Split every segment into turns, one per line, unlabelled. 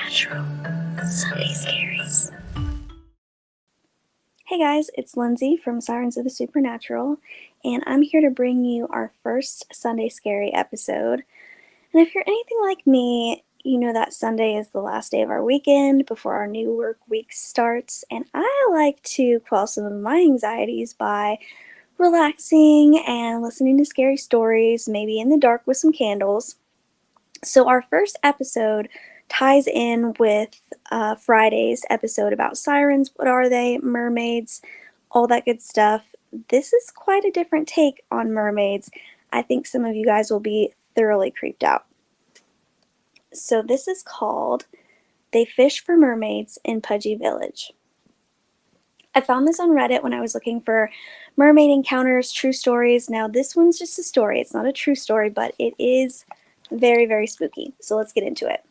Supernatural Sunday Scaries.
Hey guys, it's Lindsay from Sirens of the Supernatural, and I'm here to bring you our first Sunday Scary episode. And if you're anything like me, you know that Sunday is the last day of our weekend before our new work week starts, and I like to quell some of my anxieties by relaxing and listening to scary stories, maybe in the dark with some candles. So our first episode ties in with Friday's episode about sirens. What are they? Mermaids, all that good stuff. This is quite a different take on mermaids. I think some of you guys will be thoroughly creeped out. So this is called They Fish for Mermaids in Paji Village. I found this on Reddit when I was looking for mermaid encounters, true stories. Now this one's just a story. It's not a true story, but it is very, very spooky. So let's get into it.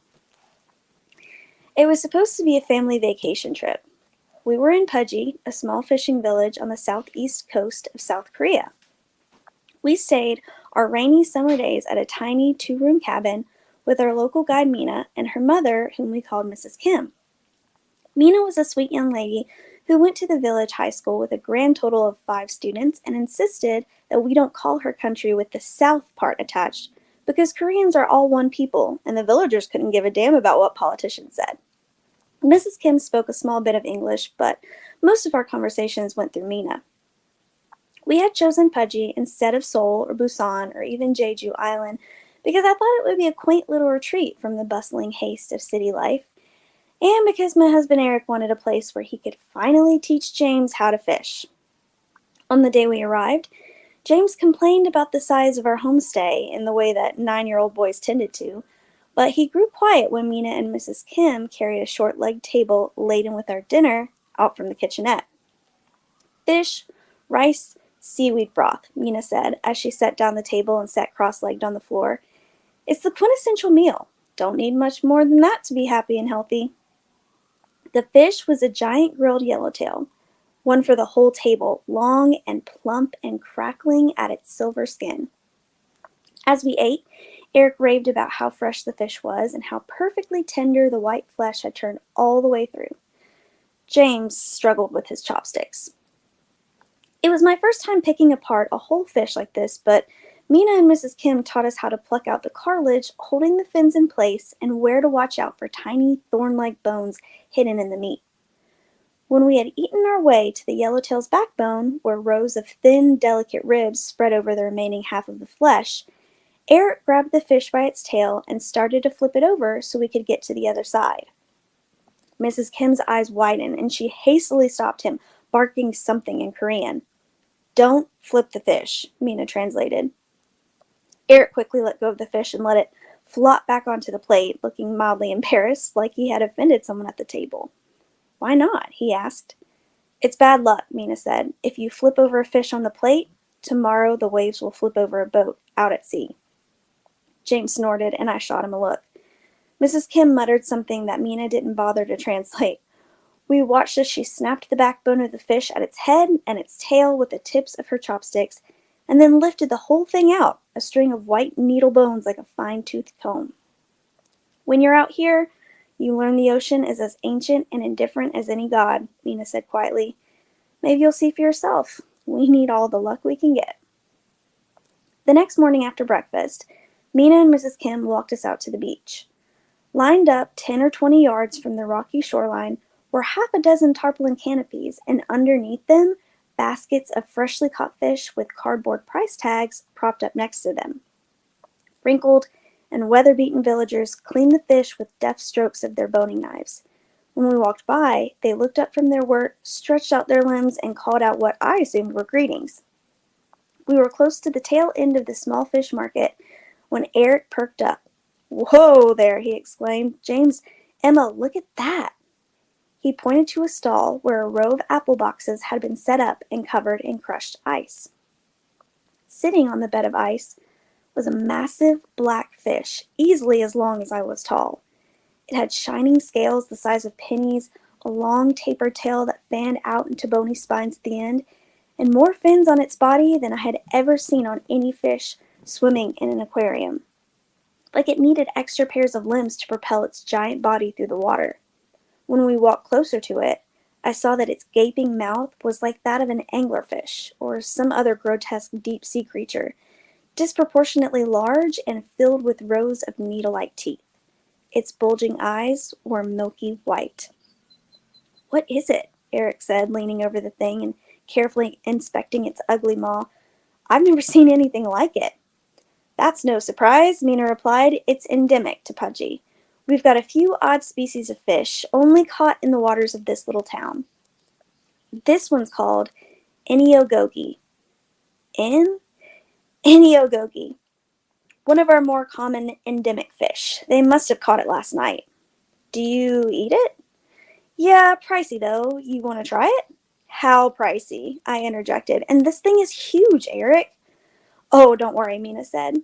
It was supposed to be a family vacation trip. We were in Paji, a small fishing village on the southeast coast of South Korea. We stayed our rainy summer days at a tiny two-room cabin with our local guide Mina and her mother, whom we called Mrs. Kim. Mina was a sweet young lady who went to the village high school with a grand total of 5 students and insisted that we don't call her country with the South part attached because Koreans are all one people and the villagers couldn't give a damn about what politicians said. Mrs. Kim spoke a small bit of English, but most of our conversations went through Mina. We had chosen Paji instead of Seoul or Busan or even Jeju Island because I thought it would be a quaint little retreat from the bustling haste of city life, and because my husband Eric wanted a place where he could finally teach James how to fish. On the day we arrived, James complained about the size of our homestay in the way that 9-year-old boys tended to, but he grew quiet when Mina and Mrs. Kim carried a short-legged table laden with our dinner out from the kitchenette. Fish, rice, seaweed broth, Mina said as she set down the table and sat cross-legged on the floor. It's the quintessential meal. Don't need much more than that to be happy and healthy. The fish was a giant grilled yellowtail, one for the whole table, long and plump and crackling at its silver skin. As we ate, Eric raved about how fresh the fish was and how perfectly tender the white flesh had turned all the way through. James struggled with his chopsticks. It was my first time picking apart a whole fish like this, but Mina and Mrs. Kim taught us how to pluck out the cartilage, holding the fins in place, and where to watch out for tiny thorn-like bones hidden in the meat. When we had eaten our way to the yellowtail's backbone, where rows of thin, delicate ribs spread over the remaining half of the flesh, Eric grabbed the fish by its tail and started to flip it over so we could get to the other side. Mrs. Kim's eyes widened and she hastily stopped him, barking something in Korean. "Don't flip the fish," Mina translated. Eric quickly let go of the fish and let it flop back onto the plate, looking mildly embarrassed, like he had offended someone at the table. "Why not?" he asked. "It's bad luck," Mina said. "If you flip over a fish on the plate, tomorrow the waves will flip over a boat out at sea." James snorted, and I shot him a look. Mrs. Kim muttered something that Mina didn't bother to translate. We watched as she snapped the backbone of the fish at its head and its tail with the tips of her chopsticks, and then lifted the whole thing out, a string of white needle bones like a fine-toothed comb. "When you're out here, you learn the ocean is as ancient and indifferent as any god," Mina said quietly. "Maybe you'll see for yourself. We need all the luck we can get." The next morning after breakfast, Mina and Mrs. Kim walked us out to the beach. Lined up 10 or 20 yards from the rocky shoreline were half a dozen tarpaulin canopies, and underneath them, baskets of freshly caught fish with cardboard price tags propped up next to them. Wrinkled and weather-beaten villagers cleaned the fish with deft strokes of their boning knives. When we walked by, they looked up from their work, stretched out their limbs, and called out what I assumed were greetings. We were close to the tail end of the small fish market when Eric perked up. "Whoa there," he exclaimed. "James, Emma, look at that." He pointed to a stall where a row of apple boxes had been set up and covered in crushed ice. Sitting on the bed of ice was a massive black fish, easily as long as I was tall. It had shining scales the size of pennies, a long tapered tail that fanned out into bony spines at the end, and more fins on its body than I had ever seen on any fish swimming in an aquarium. like it needed extra pairs of limbs to propel its giant body through the water. When we walked closer to it, I saw that its gaping mouth was like that of an anglerfish or some other grotesque deep-sea creature, disproportionately large and filled with rows of needle-like teeth. Its bulging eyes were milky white. "What is it?" Eric said, leaning over the thing and carefully inspecting its ugly maw. "I've never seen anything like it." "That's no surprise," Mina replied. "It's endemic to Paji. We've got a few odd species of fish, only caught in the waters of this little town. This one's called Eniogogi. En? Eniogogi. One of our more common endemic fish. They must have caught it last night." "Do you eat it?" "Yeah, pricey though. You want to try it?" "How pricey?" I interjected. "And this thing is huge, Eric." "Oh, don't worry," Mina said.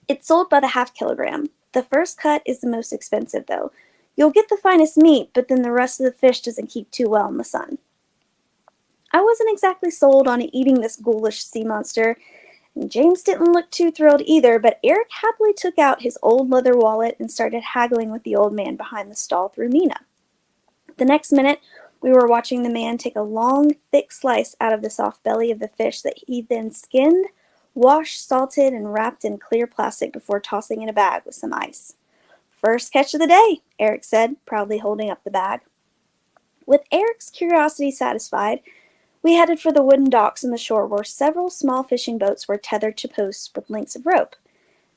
"It's sold by the half kilogram. The first cut is the most expensive, though. You'll get the finest meat, but then the rest of the fish doesn't keep too well in the sun." I wasn't exactly sold on eating this ghoulish sea monster, and James didn't look too thrilled either, but Eric happily took out his old leather wallet and started haggling with the old man behind the stall through Mina. The next minute, we were watching the man take a long, thick slice out of the soft belly of the fish that he then skinned, washed, salted, and wrapped in clear plastic before tossing in a bag with some ice. "First catch of the day," Eric said, proudly holding up the bag. With Eric's curiosity satisfied, we headed for the wooden docks on the shore where several small fishing boats were tethered to posts with lengths of rope.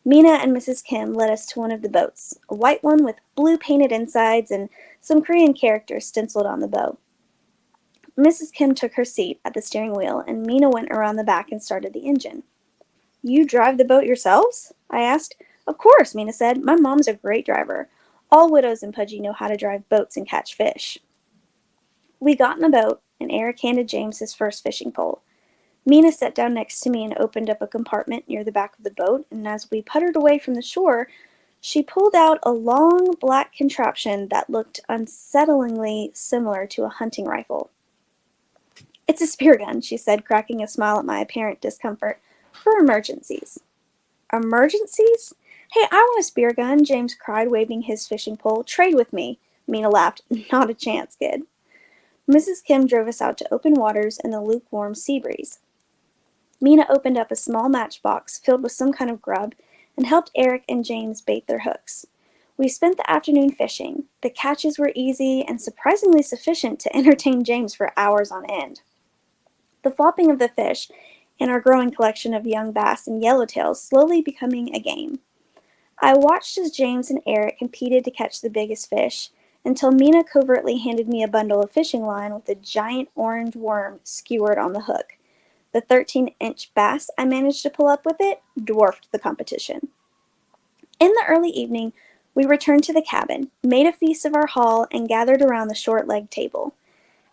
Mina and Mrs. Kim led us to one of the boats, a white one with blue painted insides and some Korean characters stenciled on the bow. Mrs. Kim took her seat at the steering wheel, and Mina went around the back and started the engine. "You drive the boat yourselves?" I asked. "Of course," Mina said. "My mom's a great driver. All widows in Pudgy know how to drive boats and catch fish." We got in the boat, and Eric handed James his first fishing pole. Mina sat down next to me and opened up a compartment near the back of the boat, and as we puttered away from the shore, she pulled out a long black contraption that looked unsettlingly similar to a hunting rifle. "It's a spear gun," she said, cracking a smile at my apparent discomfort. "For emergencies." "Emergencies? Hey, I want a spear gun," James cried, waving his fishing pole. "Trade with me." Mina laughed. "Not a chance, kid." Mrs. Kim drove us out to open waters and the lukewarm sea breeze. Mina opened up a small matchbox filled with some kind of grub and helped Eric and James bait their hooks. We spent the afternoon fishing. The catches were easy and surprisingly sufficient to entertain James for hours on end. The flopping of the fish and our growing collection of young bass and yellowtails slowly becoming a game. I watched as James and Eric competed to catch the biggest fish, until Mina covertly handed me a bundle of fishing line with a giant orange worm skewered on the hook. The 13-inch bass I managed to pull up with it dwarfed the competition. In the early evening, we returned to the cabin, made a feast of our haul, and gathered around the short-legged table.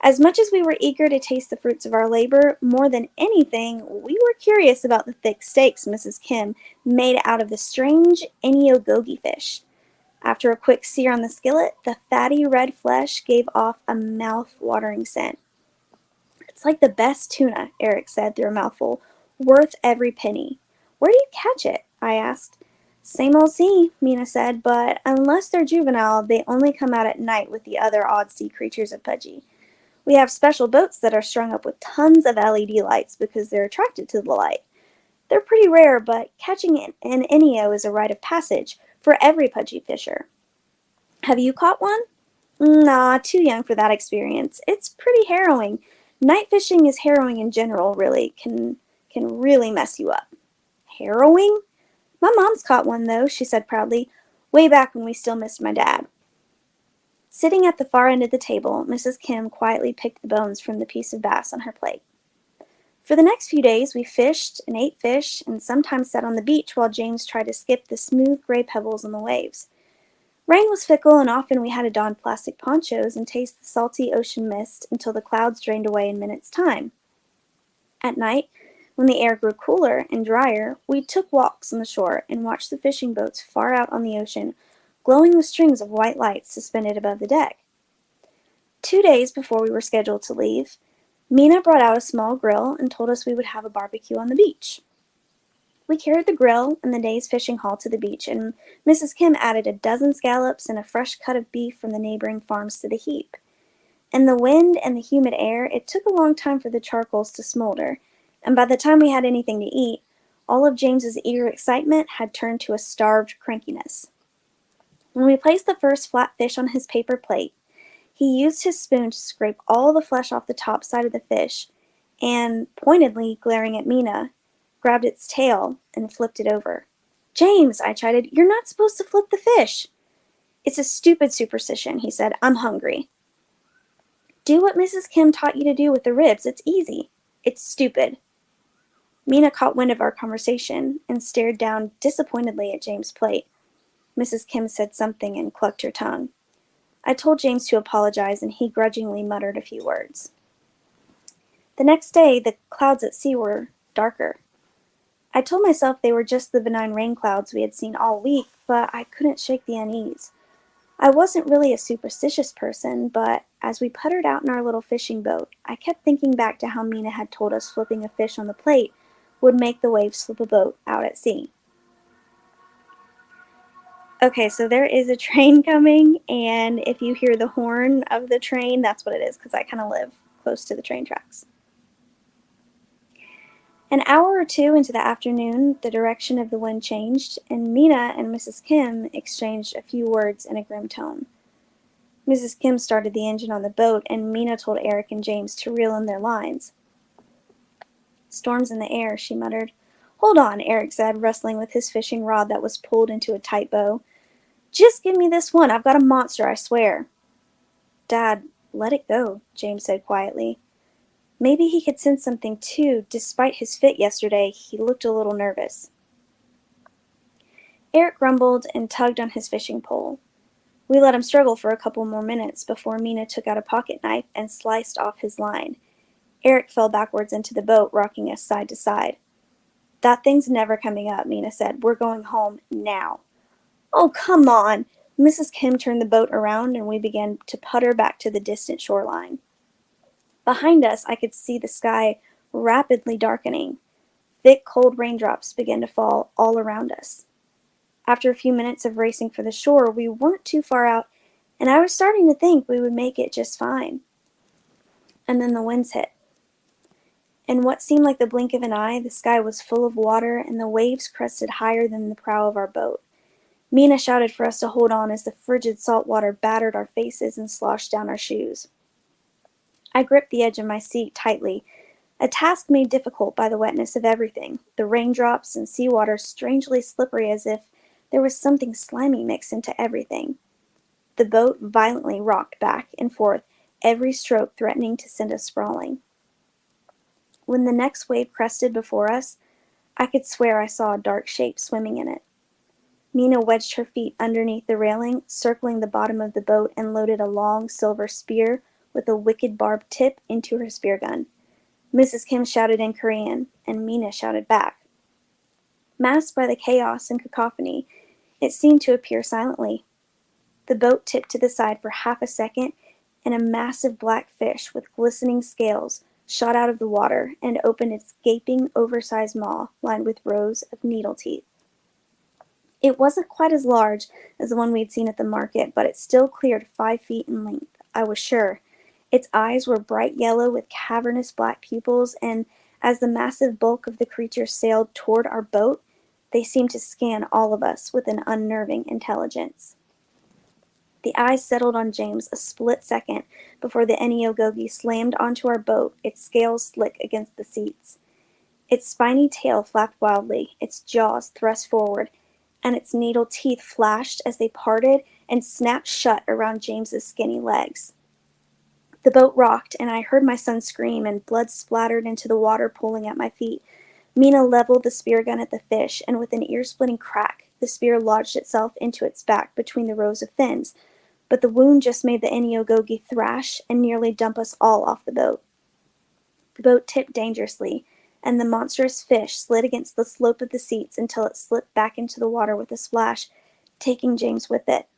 As much as we were eager to taste the fruits of our labor, more than anything, we were curious about the thick steaks Mrs. Kim made out of the strange Eniogogi fish. After a quick sear on the skillet, the fatty red flesh gave off a mouth-watering scent. "It's like the best tuna," Eric said through a mouthful. "Worth every penny." "Where do you catch it?" I asked. "Same old sea," Mina said, "but unless they're juvenile, they only come out at night with the other odd sea creatures of Pudgy. We have special boats that are strung up with tons of LED lights because they're attracted to the light. They're pretty rare, but catching an Enio is a rite of passage for every Pudgy fisher." "Have you caught one?" "Nah, too young for that experience. It's pretty harrowing. Night fishing is harrowing in general, really. Can really mess you up." "Harrowing?" "My mom's caught one, though," she said proudly, "way back when we still missed my dad." Sitting at the far end of the table, Mrs. Kim quietly picked the bones from the piece of bass on her plate. For the next few days, we fished and ate fish and sometimes sat on the beach while James tried to skip the smooth gray pebbles on the waves. Rain was fickle, and often we had to don plastic ponchos and taste the salty ocean mist until the clouds drained away in minutes' time. At night, when the air grew cooler and drier, we took walks on the shore and watched the fishing boats far out on the ocean, glowing with strings of white lights suspended above the deck. 2 days before we were scheduled to leave, Mina brought out a small grill and told us we would have a barbecue on the beach. We carried the grill and the day's fishing haul to the beach, and Mrs. Kim added a dozen scallops and a fresh cut of beef from the neighboring farms to the heap. In the wind and the humid air, it took a long time for the charcoals to smolder, and by the time we had anything to eat, all of James's eager excitement had turned to a starved crankiness. When we placed the first flat fish on his paper plate, he used his spoon to scrape all the flesh off the top side of the fish, and, pointedly glaring at Mina, grabbed its tail and flipped it over. "James," I chided, "you're not supposed to flip the fish." "It's a stupid superstition," he said. "I'm hungry." "Do what Mrs. Kim taught you to do with the ribs. It's easy." "It's stupid." Mina caught wind of our conversation and stared down disappointedly at James' plate. Mrs. Kim said something and clucked her tongue. I told James to apologize, and he grudgingly muttered a few words. The next day, the clouds at sea were darker. I told myself they were just the benign rain clouds we had seen all week, but I couldn't shake the unease. I wasn't really a superstitious person, but as we puttered out in our little fishing boat, I kept thinking back to how Mina had told us flipping a fish on the plate would make the waves flip a boat out at sea. Okay, so there is a train coming, and if you hear the horn of the train, that's what it is, because I kind of live close to the train tracks. An hour or two into the afternoon, the direction of the wind changed, and Mina and Mrs. Kim exchanged a few words in a grim tone. Mrs. Kim started the engine on the boat, and Mina told Eric and James to reel in their lines. "Storm's in the air," she muttered. "Hold on," Eric said, wrestling with his fishing rod that was pulled into a tight bow. "Just give me this one. I've got a monster, I swear." "Dad, let it go," James said quietly. Maybe he could sense something too. Despite his fit yesterday, he looked a little nervous. Eric grumbled and tugged on his fishing pole. We let him struggle for a couple more minutes before Mina took out a pocket knife and sliced off his line. Eric fell backwards into the boat, rocking us side to side. "That thing's never coming up," Mina said. "We're going home now." "Oh, come on!" Mrs. Kim turned the boat around, and we began to putter back to the distant shoreline. Behind us, I could see the sky rapidly darkening. Thick, cold raindrops began to fall all around us. After a few minutes of racing for the shore, we weren't too far out, and I was starting to think we would make it just fine. And then the winds hit. In what seemed like the blink of an eye, the sky was full of water, and the waves crested higher than the prow of our boat. Mina shouted for us to hold on as the frigid salt water battered our faces and sloshed down our shoes. I gripped the edge of my seat tightly, a task made difficult by the wetness of everything, the raindrops and seawater strangely slippery as if there was something slimy mixed into everything. The boat violently rocked back and forth, every stroke threatening to send us sprawling. When the next wave crested before us, I could swear I saw a dark shape swimming in it. Mina wedged her feet underneath the railing, circling the bottom of the boat, and loaded a long silver spear with a wicked barbed tip into her spear gun. Mrs. Kim shouted in Korean, and Mina shouted back. Masked by the chaos and cacophony, it seemed to appear silently. The boat tipped to the side for half a second, and a massive black fish with glistening scales shot out of the water and opened its gaping, oversized maw lined with rows of needle teeth. It wasn't quite as large as the one we'd seen at the market, but it still cleared 5 feet in length, I was sure. Its eyes were bright yellow with cavernous black pupils, and as the massive bulk of the creature sailed toward our boat, they seemed to scan all of us with an unnerving intelligence. The eyes settled on James a split second before the Eniogogi slammed onto our boat, its scales slick against the seats. Its spiny tail flapped wildly, its jaws thrust forward, and its needle teeth flashed as they parted and snapped shut around James's skinny legs. The boat rocked, and I heard my son scream, and blood splattered into the water pooling at my feet. Mina leveled the spear gun at the fish, and with an ear-splitting crack, the spear lodged itself into its back between the rows of fins, but the wound just made the Eniogogi thrash and nearly dump us all off the boat. The boat tipped dangerously, and the monstrous fish slid against the slope of the seats until it slipped back into the water with a splash, taking James with it.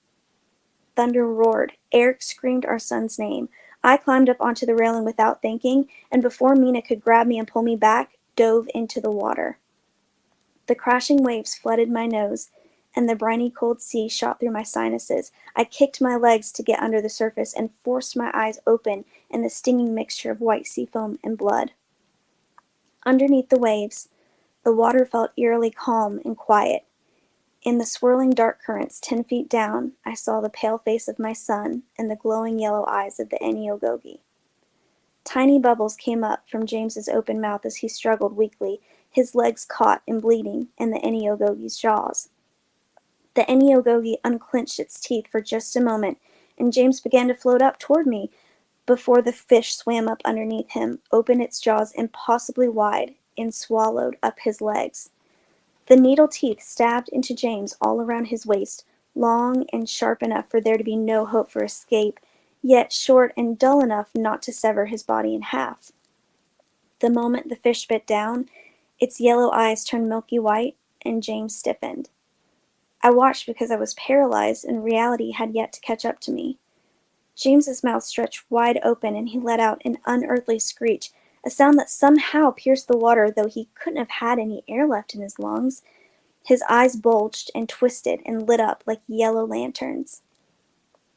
Thunder roared. Eric screamed our son's name. I climbed up onto the railing without thinking, and before Mina could grab me and pull me back, dove into the water. The crashing waves flooded my nose, and the briny cold sea shot through my sinuses. I kicked my legs to get under the surface and forced my eyes open in the stinging mixture of white sea foam and blood. Underneath the waves, the water felt eerily calm and quiet. In the swirling dark currents 10 feet down, I saw the pale face of my son and the glowing yellow eyes of the Eniogogi. Tiny bubbles came up from James's open mouth as he struggled weakly, his legs caught and bleeding in the Eniogogi's jaws. The Eniogogi unclenched its teeth for just a moment, and James began to float up toward me before the fish swam up underneath him, opened its jaws impossibly wide, and swallowed up his legs. The needle teeth stabbed into James all around his waist, long and sharp enough for there to be no hope for escape, yet short and dull enough not to sever his body in half. The moment the fish bit down, its yellow eyes turned milky white, and James stiffened. I watched because I was paralyzed, and reality had yet to catch up to me. James's mouth stretched wide open, and he let out an unearthly screech, a sound that somehow pierced the water, though he couldn't have had any air left in his lungs. His eyes bulged and twisted and lit up like yellow lanterns.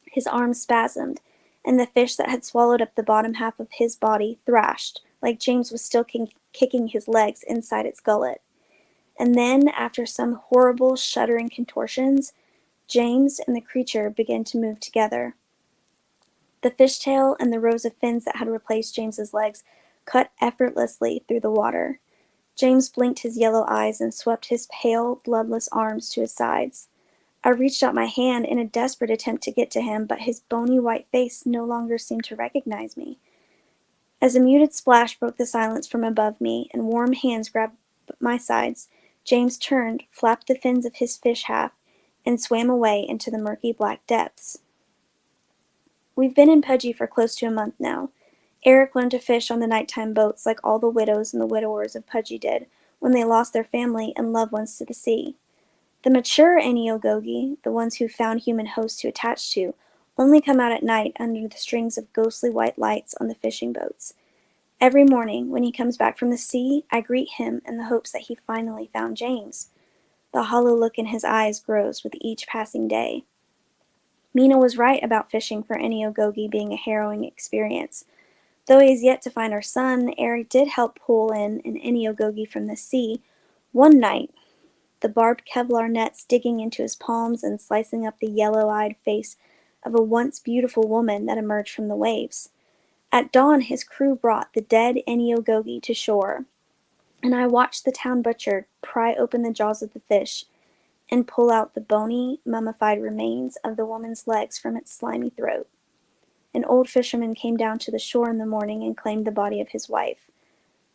His arms spasmed, and the fish that had swallowed up the bottom half of his body thrashed, like James was still kicking his legs inside its gullet. And then, after some horrible, shuddering contortions, James and the creature began to move together. The fishtail and the rows of fins that had replaced James's legs cut effortlessly through the water. James blinked his yellow eyes and swept his pale, bloodless arms to his sides. I reached out my hand in a desperate attempt to get to him, but his bony white face no longer seemed to recognize me. As a muted splash broke the silence from above me and warm hands grabbed my sides, James turned, flapped the fins of his fish half, and swam away into the murky black depths. We've been in Paji for close to a month now. Eric learned to fish on the nighttime boats like all the widows and the widowers of Paji did when they lost their family and loved ones to the sea. The mature Eniogogi, the ones who found human hosts to attach to, only come out at night under the strings of ghostly white lights on the fishing boats. Every morning, when he comes back from the sea, I greet him in the hopes that he finally found James. The hollow look in his eyes grows with each passing day. Mina was right about fishing for Eniogogi being a harrowing experience. Though he has yet to find our son, Eric did help pull in an Eniogogi from the sea one night, the barbed Kevlar nets digging into his palms and slicing up the yellow-eyed face of a once beautiful woman that emerged from the waves. At dawn, his crew brought the dead Eniogogi to shore, and I watched the town butcher pry open the jaws of the fish and pull out the bony, mummified remains of the woman's legs from its slimy throat. An old fisherman came down to the shore in the morning and claimed the body of his wife.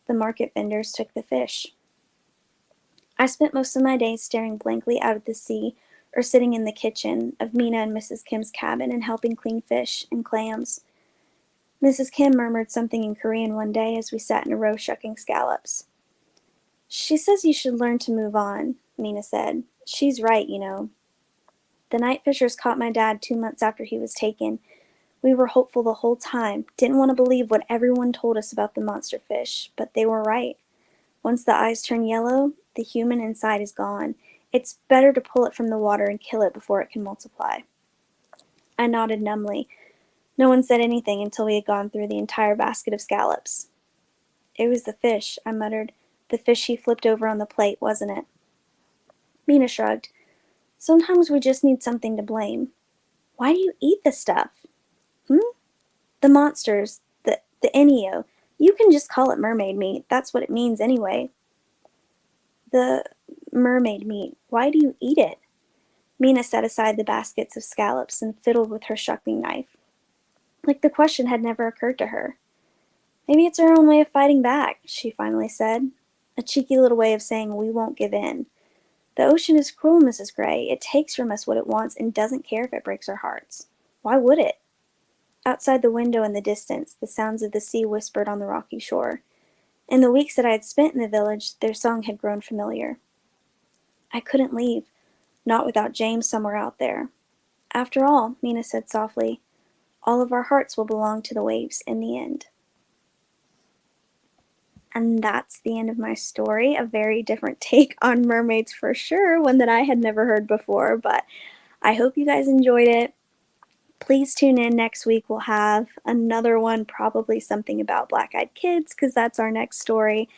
The market vendors took the fish. I spent most of my days staring blankly out at the sea or sitting in the kitchen of Mina and Mrs. Kim's cabin and helping clean fish and clams. Mrs. Kim murmured something in Korean one day as we sat in a row shucking scallops. "She says you should learn to move on," Mina said. "She's right, you know. The night fishers caught my dad 2 months after he was taken. We were hopeful the whole time, didn't want to believe what everyone told us about the monster fish, but they were right. Once the eyes turn yellow, the human inside is gone. It's better to pull it from the water and kill it before it can multiply." I nodded numbly. No one said anything until we had gone through the entire basket of scallops. "It was the fish," I muttered. "The fish he flipped over on the plate, wasn't it?" Mina shrugged. "Sometimes we just need something to blame. Why do you eat the stuff?" "The monsters, the Enio. You can just call it mermaid meat. That's what it means anyway." "The mermaid meat. Why do you eat it?" Mina set aside the baskets of scallops and fiddled with her shucking knife, like the question had never occurred to her. "Maybe it's our own way of fighting back," she finally said. "A cheeky little way of saying we won't give in. The ocean is cruel, Mrs. Gray. It takes from us what it wants and doesn't care if it breaks our hearts. Why would it?" Outside the window in the distance, the sounds of the sea whispered on the rocky shore. In the weeks that I had spent in the village, their song had grown familiar. I couldn't leave, not without James somewhere out there. "After all," Mina said softly, "all of our hearts will belong to the waves in the end." And that's the end of my story. A very different take on mermaids for sure, one that I had never heard before, but I hope you guys enjoyed it. Please tune in next week. We'll have another one, probably something about black-eyed kids, because that's our next story.